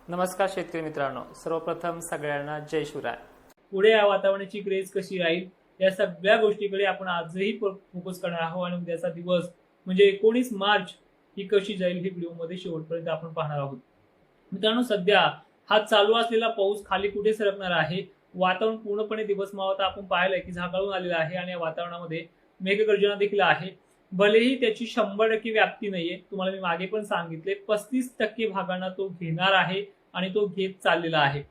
नमस्कार शेतकरी मित्रांनो, सर्वप्रथम सगळ्यांना जय शिवराय। पुढे या वातावरणाची ग्रेस कशी राहील या सगळ्या गोष्टीकडे आपण आजही फोकस करणार आहोत आणि उद्याचा दिवस म्हणजे 19 मार्च ही कशी जाईल ही व्हिडिओमध्ये शेवटपर्यंत आपण पाहणार आहोत। मित्रांनो, सध्या हा चालू असलेला पाऊस खाली कुठे सरकणार आहे, वातावरण पूर्णपणे दिवस मावळता आपण पाहिलंय की झाकाळून आलेलं आहे आणि या वातावरणामध्ये मेघगर्जना देखील आहे। भलेही त्याची 100% व्याप्ती नाहीये, तुम्हाला मी मागे पण सांगितले 35% भागांना तो घेणार आहे आणि तो घेत चाललेला आहे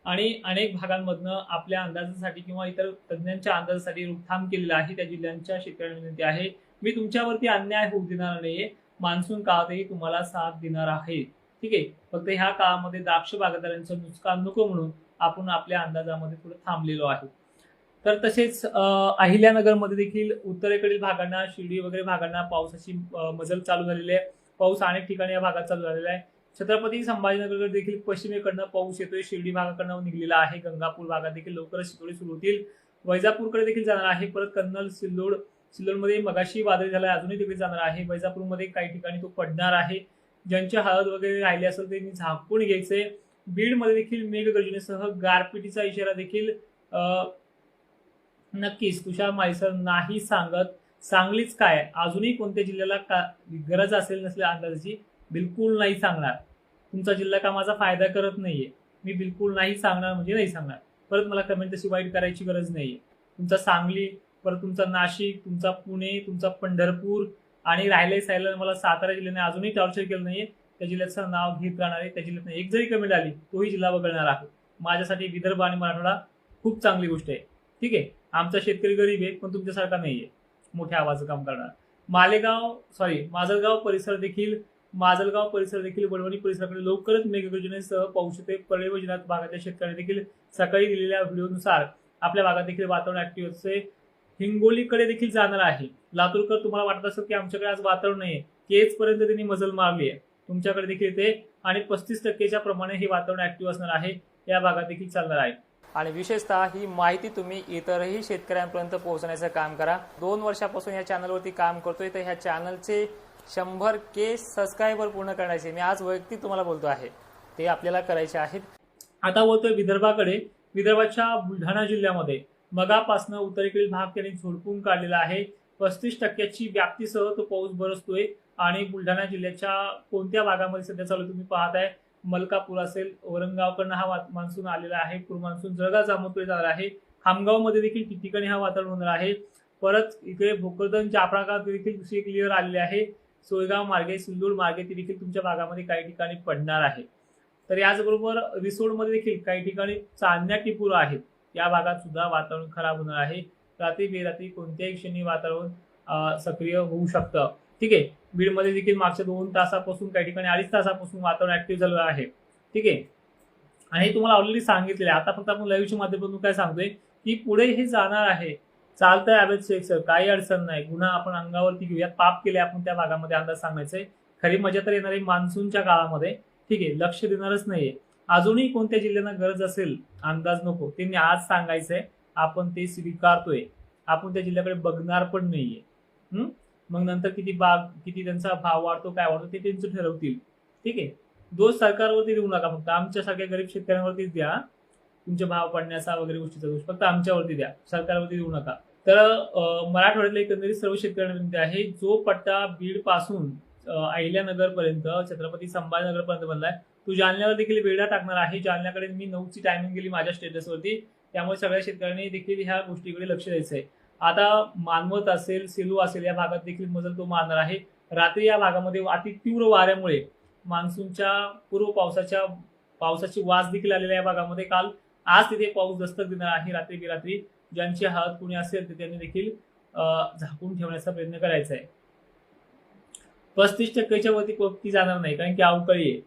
आणि अनेक भागांमधनं आपल्या अंदाजासाठी किंवा इतर तज्ञांच्या अंदाजासाठी रोकथाम केलेला आहे। त्या जिल्ह्यांच्या शेतकऱ्यांना विनंती आहे, मी तुमच्यावरती अन्याय होऊ देणार नाहीये, मान्सून काळातही तुम्हाला साथ देणार आहे। ठीक आहे, फक्त ह्या काळामध्ये द्राक्ष बागायतदारांचं नुकसान नको म्हणून आपण आपल्या अंदाजामध्ये थोडं थांबलेलो आहे। तर तसेच अहिल्यानगरमध्ये देखील उत्तरेकडील भागांना, शिर्डी वगैरे भागांना पावसाची मजल चालू झालेली आहे। पाऊस अनेक ठिकाणी या भागात चालू झालेला आहे। छत्रपती संभाजीनगरकडे देखील पश्चिमेकडनं पाऊस येतोय, शिर्डी भागाकडनं निघलेला आहे। गंगापूर भागात देखील लवकरच शितोडी सुरू होतील। वैजापूरकडे देखील जाणार आहे। परत कन्नल, सिल्लोडमध्ये मगाशी वादळी झालाय, अजूनही तिकडे जाणार आहे। वैजापूरमध्ये काही ठिकाणी तो पडणार आहे। ज्यांची हळद वगैरे राहिली असेल त्यांनी झाकून घ्यायचे। बीडमध्ये देखील मेघगर्जनेसह गारपिटीचा इशारा देखील नक्कीच तुषार माळीसर नाही सांगत। सांगलीच काय, अजूनही कोणत्या जिल्ह्याला गरज असेल नसल्या अंदाजाची बिलकुल नाही सांगणार। तुमचा जिल्हा का माझा फायदा करत नाहीये, मी बिलकुल नाही सांगणार म्हणजे नाही सांगणार। परत मला कमेंट तशी वाईट करायची गरज नाहीये। तुमचा सांगली, परत तुमचा नाशिक, तुमचा पुणे, तुमचा पंढरपूर आणि राहिलेल्या साईडला मला सातारा जिल्ह्याने अजूनही टॉर्चर केलं नाहीये। त्या जिल्ह्याचं नाव घेत राहणार आहे। त्या जिल्ह्यात एक जरी कमेंट आली तोही जिल्हा वगळणार आहे। माझ्यासाठी विदर्भ आणि मराठवाडा खूप चांगली गोष्ट आहे। ठीक आहे, आमचा शेतकरी गरीब आहे पण तुमच्यासारखा नाहीये मोठ्या आवाजाचं काम करणार। माजलगाव परिसर देखील वडवणी परिसराकडे लवकरच मेघगर्जनेसह पाऊस येते। परळी व जिल्ह्यात भागातील शेतकरी देखील सकाळी दिलेल्या व्हिडिओनुसार आपल्या भागात देखील वातावरण ऍक्टिव्ह असते। हिंगोलीकडे देखील जाणार आहे। लातूरकर, तुम्हाला वाटत असेल की आमच्याकडे आज वातावरण नाहीये, केज पर्यंत त्यांनी मजल मारली आहे, तुमच्याकडे देखील येते आणि 35%च्या प्रमाणे हे वातावरण ऍक्टिव्ह असणार आहे। या भागात देखील चालणार आहे आणि विशेषतः ही माहिती तुम्ही इतरही शेतकऱ्यांपर्यंत पोहोचण्याचं काम करा। 2 वर्षापासून या चॅनलवरती काम करतोय, तर ह्या चॅनलचे 100K सबस्क्रायबर पूर्ण करण्याचे मी आज वैयक्तिक तुम्हाला बोलतो आहे, ते आपल्याला करायचे आहेत। आता बोलतोय विदर्भाकडे। विदर्भाच्या बुलढाणा जिल्ह्यामध्ये मगापासून उत्तरेकडील भाग त्यांनी झोडपून काढलेला आहे। 35%ची व्याप्तीसह तो पाऊस बरसतोय आणि बुलढाणा जिल्ह्याच्या कोणत्या भागामध्ये सध्या चालू तुम्ही पाहताय, मलकापूर असेल, औरंगाबादकडनं हा मान्सून आलेला आहे। पूर्व मान्सून जळगाव जामोदकडे जाणार आहे। खामगावमध्ये देखील ठिकठिकाणी हा वातावरण होणार आहे। परत इकडे भोकरदन, जाफराबाद देखील दुसरी क्लिअर आलेली आहे। सोयगाव मार्गे, सिल्लोड मार्गे ती देखील तुमच्या भागामध्ये काही ठिकाणी पडणार आहे। तर याचबरोबर रिसोडमध्ये देखील काही ठिकाणी चांदण्या टिपूर आहेत। या भागात सुद्धा वातावरण खराब होणार आहे। रात्री बेरात्री कोणत्याही क्षणी वातावरण सक्रिय होऊ शकतं। ठीक आहे, बीडमध्ये देखील मागच्या 2 तासापासून काही ठिकाणी 2.5 तासापासून वातावरण ऍक्टिव्ह झालं आहे। ठीक आहे, आणि तुम्हाला ऑलरेडी सांगितलेलं आहे। आता फक्त आपण लाईव्हच्या माध्यमातून काय सांगतोय की पुढे हे जाणार आहे। चालतंय अभेद शेख सर, काही अडचण नाही, गुन्हा आपण अंगावरती घेऊया, पाप केले आपण त्या भागामध्ये अंदाज सांगायचंय। खरी मजा तर येणार आहे मान्सूनच्या काळामध्ये। ठीक आहे, लक्ष देणारच नाहीये। अजूनही कोणत्या जिल्ह्यांना गरज असेल अंदाज नको, त्यांनी आज सांगायचंय, आपण ते स्वीकारतोय। आपण त्या जिल्ह्याकडे बघणार पण नाहीये। मग नंतर किती त्यांचा भाव वाढतो, काय वाढतो ते त्यांचं ठरवतील। ठीक आहे, दोष सरकारवरती देऊ नका, फक्त आमच्यासारख्या गरीब शेतकऱ्यांवरतीच द्या तुमचे भाव पडण्याचा वगैरे गोष्टीचा दोष, फक्त आमच्यावरती द्या, सरकारवरती देऊ नका। तर मराठवाड्यातल्या एकंदरीत सर्व शेतकऱ्यांना विनंती आहे, जो पट्टा बीड पासून अहिल्यानगर पर्यंत, छत्रपती संभाजीनगर पर्यंत बनलाय, तो जालन्याला देखील वेढा टाकणार आहे। जालन्याकडे मी 9ची टायमिंग गेली माझ्या स्टेटसवरती, त्यामुळे सगळ्या शेतकऱ्यांनी देखील ह्या गोष्टीकडे लक्ष द्यायचंय। आता मानवत असेल, सेलू असेल, या भागात देखील मजल तो मारणार आहे। रात्री या भागामध्ये अति तीव्र वाऱ्यामुळे मान्सूनच्या पूर्व पावसाची वास देखील आलेल्या या भागामध्ये आज तिथे पाऊस दस्तक देणार आहे रात्री बेरात्री। ज्यांची हळद कुणी असेल तर त्यांनी देखील झाकून ठेवण्याचा प्रयत्न करायचा आहे। 35%च्या वरती जाणार नाही, कारण की अवकाळी आहे।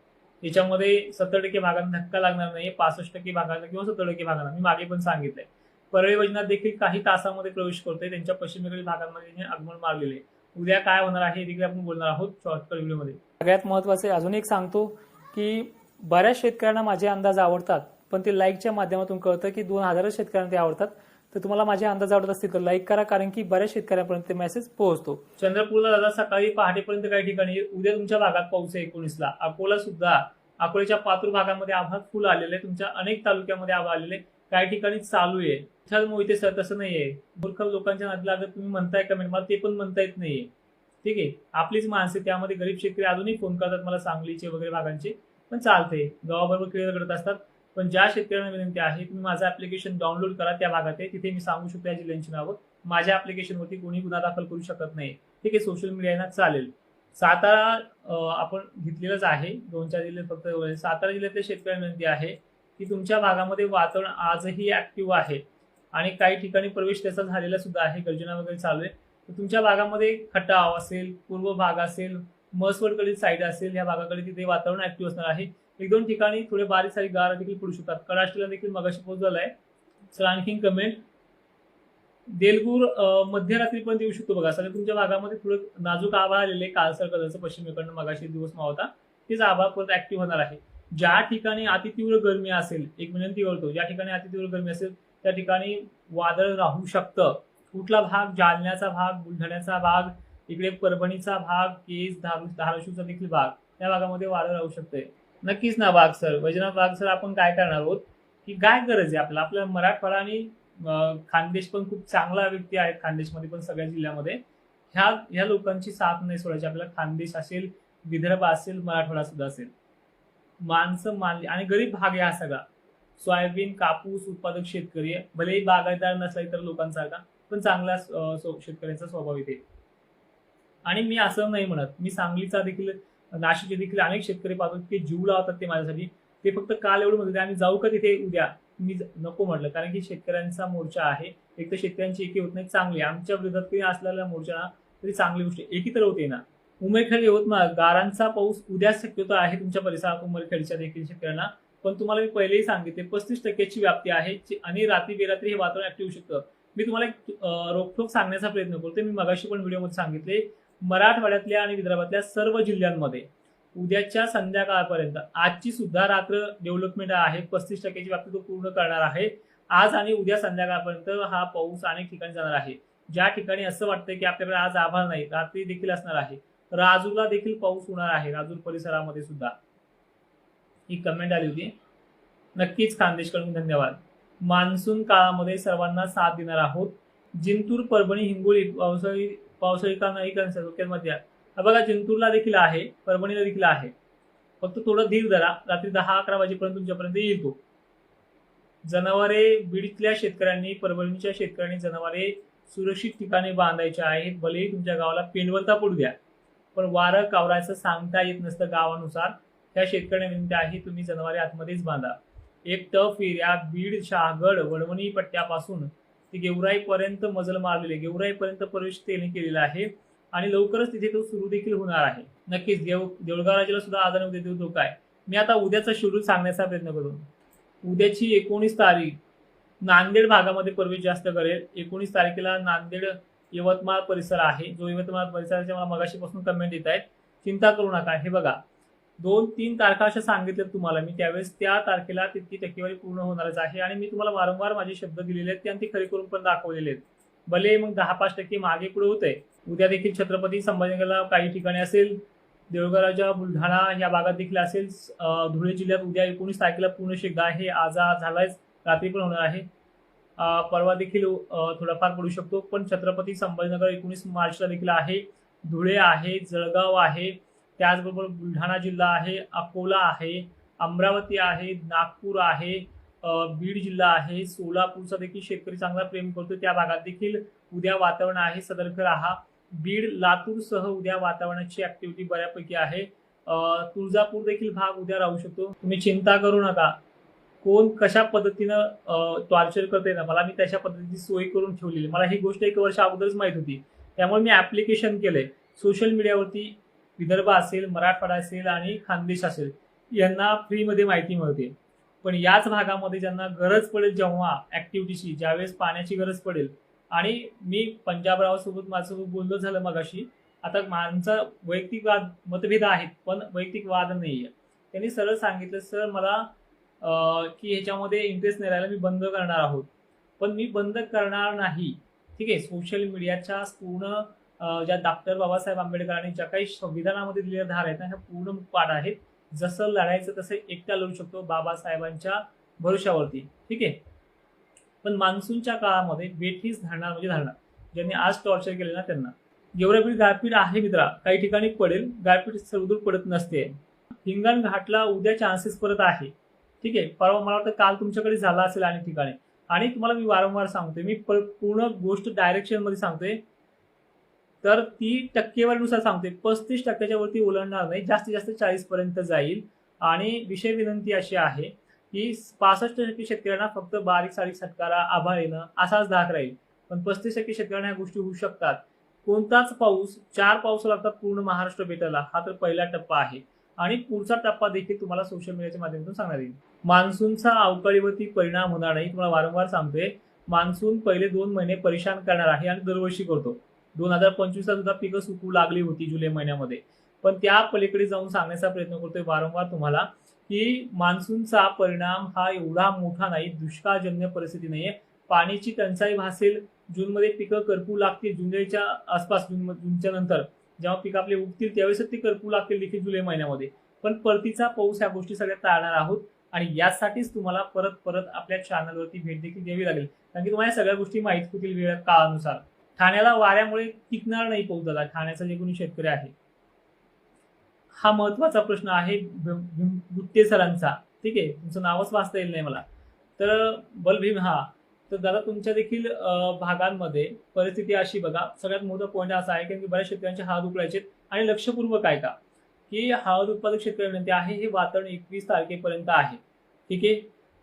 त्याच्यामध्ये 70% भागांना धक्का लागणार नाही, 65% भागांना किंवा 70% भागांना मी मागे पण सांगितलंय। परळी वैजनाथ देखील काही तासामध्ये प्रवेश करतोय, त्यांच्या पश्चिमेकडील भागांमध्ये आगमन मारलेले। उद्या काय होणार आहे हे देखील आपण बोलणार आहोत शॉर्टकट व्हिडिओमध्ये। सगळ्यात महत्त्वाचे अजून एक सांगतो की बऱ्याच शेतकऱ्यांना माझे अंदाज आवडतात, पण ते लाईकच्या माध्यमातून कळतं की 2000 शेतकऱ्यांना ते आवडतात। तर तुम्हाला माझे अंदाज आवडत असतील तर लाईक करा, कारण की बऱ्याच शेतकऱ्यांपर्यंत ते मेसेज पोहोचतो। चंद्रपूरला दादा सकाळी पहाटेपर्यंत काही ठिकाणी, उद्या तुमच्या भागात पाऊस आहे 19ला। अकोला सुद्धा अकोल्याच्या पातूर भागामध्ये आभाळ फुल आलेले आहे, तुमच्या अनेक तालुक्यामध्ये आभाळ आलेले आहे, काही ठिकाणी चालू आहे. विठ्ठल मोहिते सर तसं नाहीये, मूर्ख लोकांच्या नादी लागत तुम्ही म्हणताय कमेंट, मला ते पण म्हणता येत नाहीये. ठीक आहे, आपलीच माणसे, त्यामध्ये गरीब शेतकरी अजूनही फोन करतात मला, सांगलीचे वगैरे भागांचे, पण चालते, गावाबरोबर क्लिअर करत असतात. पण ज्या शेतकऱ्यांना विनंती आहे, तुम्ही माझं ऍप्लिकेशन डाउनलोड करा, त्या भागात आहे, तिथे मी सांगू शकतो या जिल्ह्यांची नावं. माझ्या ऍप्लिकेशनवरती कोणी गुन्हा दाखल करू शकत नाही. ठीक आहे, सोशल मीडियाना चालेल. सातारा आपण घेतलेलंच आहे, 2-4 जिल्हे फक्त. सातारा जिल्ह्यातल्या शेतकऱ्यांना विनंती आहे की तुमच्या भागामध्ये वातावरण आजही ऍक्टिव्ह आहे आणि काही ठिकाणी प्रवेश त्याचा झालेला सुद्धा आहे, गर्जना वगैरे चालू आहे. तर तुमच्या भागामध्ये खटाव असेल, पूर्व भाग असेल, म्हसवडकडील साईड असेल, या भागाकडे तिथे वातावरण ऍक्टिव्ह असणार आहे. 1-2 ठिकाणी थोडे बारीक सारीक गारा देखील पडू शकतात. कडाष्टीला देखील मगाशी पाऊस झालाय. सर आणखी कमेंट, देलगूर मध्यरात्रीपर्यंत येऊ शकतो बघा. सगळं तुमच्या भागामध्ये थोडं नाजूक आभाळ आलेले, कालसर कलरचं पश्चिमेकडनं मगाशी दिवस मावता, तेच आभाळ परत ऍक्टिव्ह होणार आहे. ज्या ठिकाणी अतितीव्र गरमी असेल, एक विनंती करतो, ज्या ठिकाणी अतितीव्र गरमी असेल त्या ठिकाणी वादळ राहू शकतं. कुठला भाग? जालन्याचा भाग, बुलढाण्याचा भाग, इकडे परभणीचा भाग, केज, धाराशिवचा देखील भाग, त्या भागामध्ये वादळ राहू शकते. नक्कीच ना वाघ सर, वैजनाथ वाघ सर, आपण काय करणार आहोत की काय गरज आहे आपल्या मराठवाडा आणि खानदेश पण खूप चांगला व्यक्ती आहेत, खानदेशमध्ये पण सगळ्या जिल्ह्यामध्ये. ह्या लोकांची साथ नाही सोडायची आपल्याला. खानदेश असेल, विदर्भ असेल, मराठवाडा सुद्धा असेल, माणसं मानली आणि गरीब भाग आहे हा सगळा. सोयाबीन, कापूस उत्पादक शेतकरी आहे, भलेही बागायतदार नसला इतर लोकांसारखा, पण चांगला शेतकऱ्यांचा स्वभाव इथे. आणि मी असं नाही म्हणत, मी सांगलीचा देखील, नाशिकचे देखील अनेक शेतकरी पाहतो की जीव लावतात ते माझ्यासाठी. ते फक्त काल एवढं म्हणतात आम्ही जाऊ का तिथे उद्या, मी नको म्हटलं, कारण की शेतकऱ्यांचा मोर्चा आहे. एक तर शेतकऱ्यांची एकी होत नाही, चांगली आमच्या विरोधात काही असलेला मोर्चा तरी चांगली गोष्ट, एकी तर होते ना. उमरखेड यवतमाळ गारांचा पाऊस उद्या शक्यतो आहे तुमच्या परिसरात, उमरखेडच्या देखील शेतकऱ्यांना. पण तुम्हाला मी पहिलेही सांगितले 35% व्याप्ती आहे आणि रात्री बेरात्री हे वातावरण ऍक्टिव्ह होऊ शकतं. मी तुम्हाला एक रोखोक सांगण्याचा प्रयत्न करतो. मी मगाशी पण व्हिडिओमध्ये सांगितले, मराठवाड्यातल्या आणि विदर्भातल्या सर्व जिल्ह्यांमध्ये उद्याच्या संध्याकाळपर्यंत, आजची सुद्धा रात्र डेव्हलपमेंट आहे, 35% व्याप्ती तो पूर्ण करणार आहे. आज आणि उद्या संध्याकाळपर्यंत हा पाऊस अनेक ठिकाणी जाणार आहे. ज्या ठिकाणी असं वाटतं की आपल्याकडे आज आभाळ नाही, रात्री देखील असणार आहे. राजूरला देखील पाऊस होणार आहे, राजूर परिसरामध्ये सुद्धा. ही कमेंट आली होती. नक्कीच खानदेशकडून धन्यवाद. मान्सून काळामध्ये सर्वांना साथ देणार आहोत. जिंतूर, परभणी, हिंगोली पावसाळी काळ नाही धोक्यामध्ये. बघा, जिंतूरला देखील आहे, परभणीला देखील आहे. फक्त थोडं धीर धरा, रात्री 10-11 वाजेपर्यंत तुमच्यापर्यंत येईल तो. जनावरे बीडच्या शेतकऱ्यांनी, परभणीच्या शेतकऱ्यांनी जनावरे सुरक्षित ठिकाणी बांधायचे आहेत. भलेही तुमच्या गावाला पेंडवलता पडू द्या, पण वारं कावरायचं सांगता येत नसतं गावानुसार. त्या शेतकऱ्यांना विनंती आहे, तुम्ही जनावरे आतमध्येच बांधा. एक टफ एरिया बीड, शहागड, वडवणी पट्ट्यापासून ते गेवराईपर्यंत मजल मारलेले, गेवराईपर्यंत प्रवेश केलेला आहे आणि लवकरच तिथे तो सुरू देखील होणार आहे. नक्कीच देऊळगाव राजाला सुद्धा आज आणि उद्या धोका आहे. मी आता उद्याचा शेड्यूल सांगण्याचा प्रयत्न करू. उद्याची 19 तारीख नांदेड भागामध्ये प्रवेश जास्त करेल. 19 तारखेला नांदेड यवतमाळ परिसर आहे, जो यवतमाळ परिसराच्या मला मगाशीपासून कमेंट येत आहेत. चिंता करू नका. हे बघा, 2-3 तारखा अशा सांगितल्या तुम्हाला मी, त्यावेळेस त्या तारखेला तितकी टक्केवारी पूर्ण होणारच आहे. आणि मी तुम्हाला वारंवार माझे शब्द दिलेले आहेत, ते खरे करून पण दाखवलेले आहेत. भले मग 10-5% मागे पुढे होतंय. उद्या देखील छत्रपती संभाजीनगरला काही ठिकाणी असेल, देऊळगाव राजा, बुलढाणा या भागात देखील असेल. धुळे जिल्ह्यात उद्या 19 तारखेला पूर्ण शेकदा आहे, आज झालायच, रात्री पण होणार आहे. परवा देखील थोडाफार पडू शकतो. पण छत्रपती संभाजीनगर 19 मार्चला देखील आहे. धुळे आहे, जळगाव आहे, त्याचबरोबर बुलढाणा जिल्हा आहे, अकोला आहे, अमरावती आहे, नागपूर आहे, बीड जिल्हा आहे, सोलापूरचा देखील शेतकरी चांगला प्रेम करतो, त्या भागात देखील उद्या वातावरण आहे, सतर्क राहा. बीड, लातूरसह उद्या वातावरणाची ऍक्टिव्हिटी बऱ्यापैकी आहे. तुळजापूर देखील भाग उद्या राहू शकतो. तुम्ही चिंता करू नका. कोण कशा पद्धतीनं टॉर्चर करते ना, मला मी तशा पद्धतीची सोय करून ठेवलेली. मला ही गोष्ट 1 वर्ष अगोदरच माहित होती, त्यामुळे मी ऍप्लिकेशन केलंय. सोशल मीडियावरती विदर्भ असेल, मराठवाडा असेल आणि खानदेश असेल यांना फ्रीमध्ये माहिती मिळते. पण याच भागामध्ये ज्यांना गरज पडेल, जेव्हा ऍक्टिव्हिटीची, ज्यावेळेस पाण्याची गरज पडेल, आणि मी पंजाबरावसोबत माझं बोलणं झालं मगाशी. आता माझा वैयक्तिक मतभेद आहेत, पण वैयक्तिक वाद नाहीये. त्यांनी सरळ सांगितलं, सर मला की ह्याच्यामध्ये इंटरेस्ट नाही राहिला, मी बंद करणार आहोत. पण मी बंद करणार नाही. ठीक आहे, सोशल मीडियाच्या पूर्ण ज्या डॉक्टर बाबासाहेब आंबेडकरांनी ज्या काही संविधानामध्ये दिलेल्या धारा आहेत ना, ह्या पूर्ण पाठ आहेत. जसं लढायचं तसं एकटा लढू शकतो बाबासाहेबांच्या भरोशावरती. ठीक आहे. पण मान्सूनच्या काळामध्ये बेठीस धरणार म्हणजे धरणार, ज्यांनी आज टॉर्चर केले ना त्यांना. गेवराईपीठ गारपीट आहे मित्रा, काही ठिकाणी पडेल, गारपीट सर्वदूर पडत नसते. हिंगणघाटला उद्या चान्सेस परत आहे. ठीक आहे. परवा मला वाटतं काल तुमच्याकडे झाला असेल अनेक ठिकाणी. आणि तुम्हाला मी वारंवार सांगतोय, मी पूर्ण गोष्ट डायरेक्शन मध्ये सांगतोय, तर ती टक्केवारीनुसार सांगतोय. 35% वरती ओलांडणार नाही, जास्तीत जास्त 40 पर्यंत जाईल. आणि विषय विनंती अशी आहे की 65% शेतकऱ्यांना फक्त बारीक सारीक सटकारा, आभाळ येणं असाच धाक राहील. पण 35% शेतकऱ्यांना ह्या गोष्टी होऊ शकतात. कोणताच पाऊस, 4 पाऊस लागतात पूर्ण महाराष्ट्र भेटायला, हा तर पहिला टप्पा आहे. आणि पुढचा टप्पा देखील तुम्हाला सोशल मीडियाच्या माध्यमातून सांगण्यात येईल. मान्सूनचा अवकाळीवरती परिणाम होणार नाही, तुम्हाला वारंवार सांगतोय. मान्सून पहिले 2 महिने परेशान करणार आहे आणि दरवर्षी करतो. 2025ला सुद्धा पिकं सुकू लागली होती जुलै महिन्यामध्ये. पण त्या पलीकडे जाऊन सांगण्याचा प्रयत्न करतोय वारंवार तुम्हाला की मान्सूनचा परिणाम हा एवढा मोठा नाही, दुष्काळजन्य परिस्थिती नाहीये. पाण्याची टंचाई भासेल, जूनमध्ये पिकं करपू लागतील, जुलैच्या आसपास, जूनच्या नंतर जेव्हा पिकं आपले उगतील त्यावेळेस ते करपू लागतील देखील जुलै महिन्यामध्ये. पण परतीचा पाऊस ह्या गोष्टी सगळ्या टाळणार आहोत. आणि यासाठीच तुम्हाला परत परत आपल्या चॅनलवरती भेट देखील द्यावी लागेल, कारण की तुम्हाला सगळ्या गोष्टी माहिती होतील वेळ काळानुसार. ठाण्याला वाऱ्यामुळे टिकणार नाही पाऊस दादा, ठाण्याचा जे कोणी शेतकरी आहे. हा महत्वाचा प्रश्न आहे गुट्टे सरांचा. ठीक आहे, तुमचं नावच वाचता येईल नाही मला. तर बलभीम, हा तर दादा तुमच्या देखील भागांमध्ये परिस्थिती अशी बघा. सगळ्यात मोठा पॉईंट असा आहे की बऱ्याच शेतकऱ्यांचे हात उकळायचे आणि लक्षपूर्वक आहे का की हळद उत्पादक शेतकरी विनंती आहे, हे वातावरण 21 तारखेपर्यंत आहे. ठीक आहे.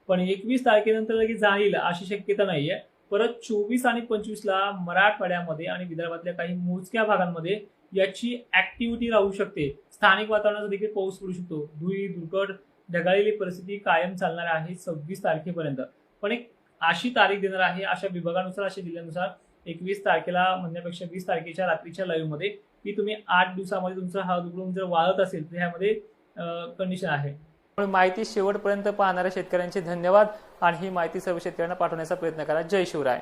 पण 21 तारखेनंतर लगेच जाईल अशी शक्यता नाहीये. परत 24 आणि 25ला मराठवाड्यामध्ये आणि विदर्भातल्या काही मोजक्या भागांमध्ये याची ऍक्टिव्हिटी राहू शकते. स्थानिक वातावरणाचा देखील पाऊस पडू शकतो. धुळी धुळकट ढगाळलेली परिस्थिती कायम चालणार आहे 26 तारखेपर्यंत. पण एक अशी तारीख देणार आहे अशा विभागानुसार, अशा जिल्ह्यानुसार, 21 तारखेला म्हणण्यापेक्षा 20 तारखेच्या रात्रीच्या लाईव्ह मध्ये की तुम्ही 8 दिवसामध्ये तुमचं हळद उकळून जर वाळत असेल तर ह्यामध्ये कंडिशन आहे. माहिती शेवटपर्यंत पाहणाऱ्या शेतकऱ्यांचे धन्यवाद. आणि ही माहिती सर्व शेतकऱ्यांना पाठवण्याचा प्रयत्न करा. जय शिवराय.